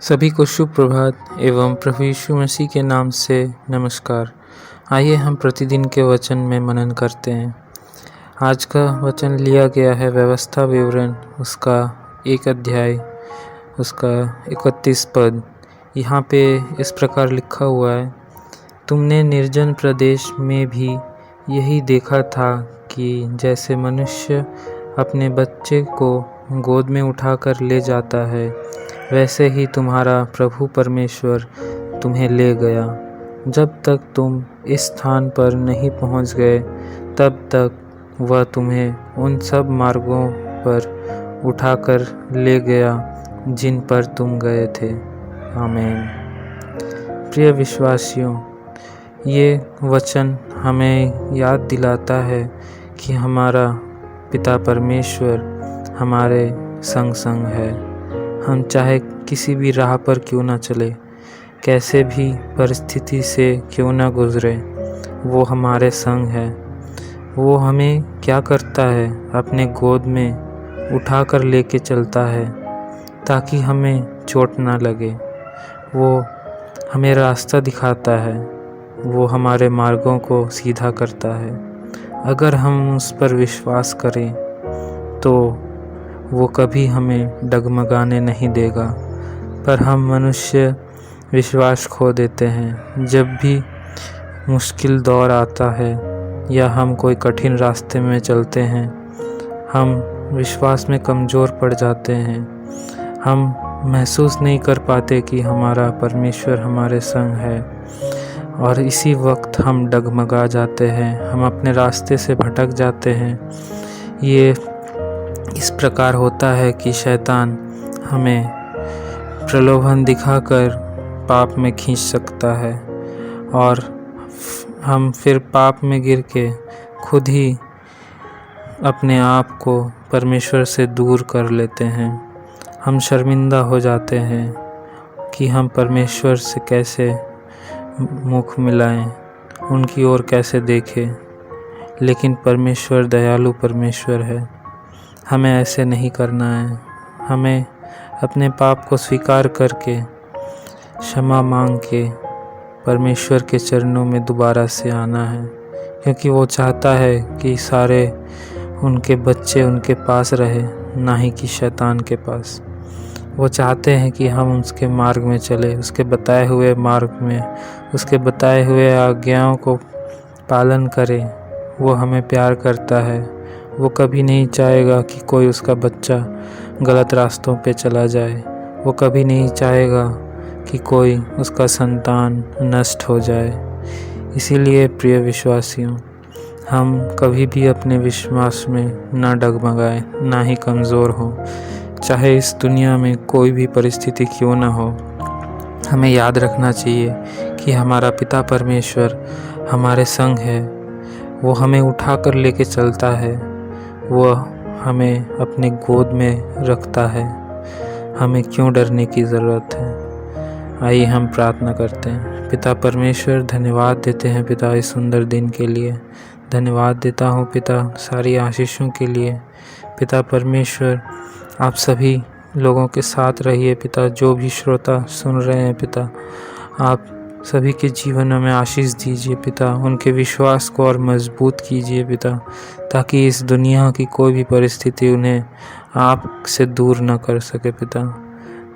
सभी को शुभ प्रभात एवं प्रभु यीशु मसीह के नाम से नमस्कार। आइए हम प्रतिदिन के वचन में मनन करते हैं। आज का वचन लिया गया है व्यवस्था विवरण उसका 1 अध्याय उसका 31 पद। यहाँ पे इस प्रकार लिखा हुआ है, तुमने निर्जन प्रदेश में भी यही देखा था कि जैसे मनुष्य अपने बच्चे को गोद में उठाकर ले जाता है, वैसे ही तुम्हारा प्रभु परमेश्वर तुम्हें ले गया। जब तक तुम इस स्थान पर नहीं पहुंच गए, तब तक वह तुम्हें उन सब मार्गों पर उठाकर ले गया जिन पर तुम गए थे। आमीन। प्रिय विश्वासियों, ये वचन हमें याद दिलाता है कि हमारा पिता परमेश्वर हमारे संग संग है। हम चाहे किसी भी राह पर क्यों ना चले, कैसे भी परिस्थिति से क्यों ना गुजरे, वो हमारे संग है। वो हमें क्या करता है, अपने गोद में उठाकर लेके चलता है ताकि हमें चोट ना लगे। वो हमें रास्ता दिखाता है, वो हमारे मार्गों को सीधा करता है। अगर हम उस पर विश्वास करें तो वो कभी हमें डगमगाने नहीं देगा। पर हम मनुष्य विश्वास खो देते हैं। जब भी मुश्किल दौर आता है या हम कोई कठिन रास्ते में चलते हैं, हम विश्वास में कमज़ोर पड़ जाते हैं। हम महसूस नहीं कर पाते कि हमारा परमेश्वर हमारे संग है, और इसी वक्त हम डगमगा जाते हैं, हम अपने रास्ते से भटक जाते हैं। ये इस प्रकार होता है कि शैतान हमें प्रलोभन दिखाकर पाप में खींच सकता है, और हम फिर पाप में गिर के खुद ही अपने आप को परमेश्वर से दूर कर लेते हैं। हम शर्मिंदा हो जाते हैं कि हम परमेश्वर से कैसे मुख मिलाएं, उनकी ओर कैसे देखें। लेकिन परमेश्वर दयालु परमेश्वर है, हमें ऐसे नहीं करना है। हमें अपने पाप को स्वीकार करके क्षमा मांग के परमेश्वर के चरणों में दोबारा से आना है, क्योंकि वो चाहता है कि सारे उनके बच्चे उनके पास रहे, ना ही कि शैतान के पास। वो चाहते हैं कि हम उसके मार्ग में चले, उसके बताए हुए मार्ग में, उसके बताए हुए आज्ञाओं को पालन करें। वो हमें प्यार करता है। वो कभी नहीं चाहेगा कि कोई उसका बच्चा गलत रास्तों पे चला जाए। वो कभी नहीं चाहेगा कि कोई उसका संतान नष्ट हो जाए। इसीलिए प्रिय विश्वासियों, हम कभी भी अपने विश्वास में ना डगमगाएं, ना ही कमज़ोर हों। चाहे इस दुनिया में कोई भी परिस्थिति क्यों ना हो, हमें याद रखना चाहिए कि हमारा पिता परमेश्वर हमारे संग है। वो हमें उठाकर लेके चलता है, वो हमें अपने गोद में रखता है। हमें क्यों डरने की ज़रूरत है। आइए हम प्रार्थना करते हैं। पिता परमेश्वर, धन्यवाद देते हैं पिता इस सुंदर दिन के लिए। धन्यवाद देता हूँ पिता सारी आशीषों के लिए। पिता परमेश्वर, आप सभी लोगों के साथ रहिए पिता। जो भी श्रोता सुन रहे हैं पिता, आप सभी के जीवन में आशीष दीजिए पिता। उनके विश्वास को और मजबूत कीजिए पिता, ताकि इस दुनिया की कोई भी परिस्थिति उन्हें आपसे दूर न कर सके पिता।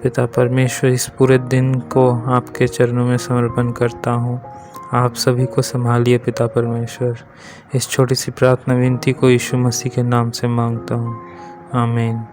पिता परमेश्वर, इस पूरे दिन को आपके चरणों में समर्पण करता हूँ। आप सभी को संभालिए पिता परमेश्वर। इस छोटी सी प्रार्थना विनती को यीशु मसीह के नाम से मांगता हूँ। आमीन।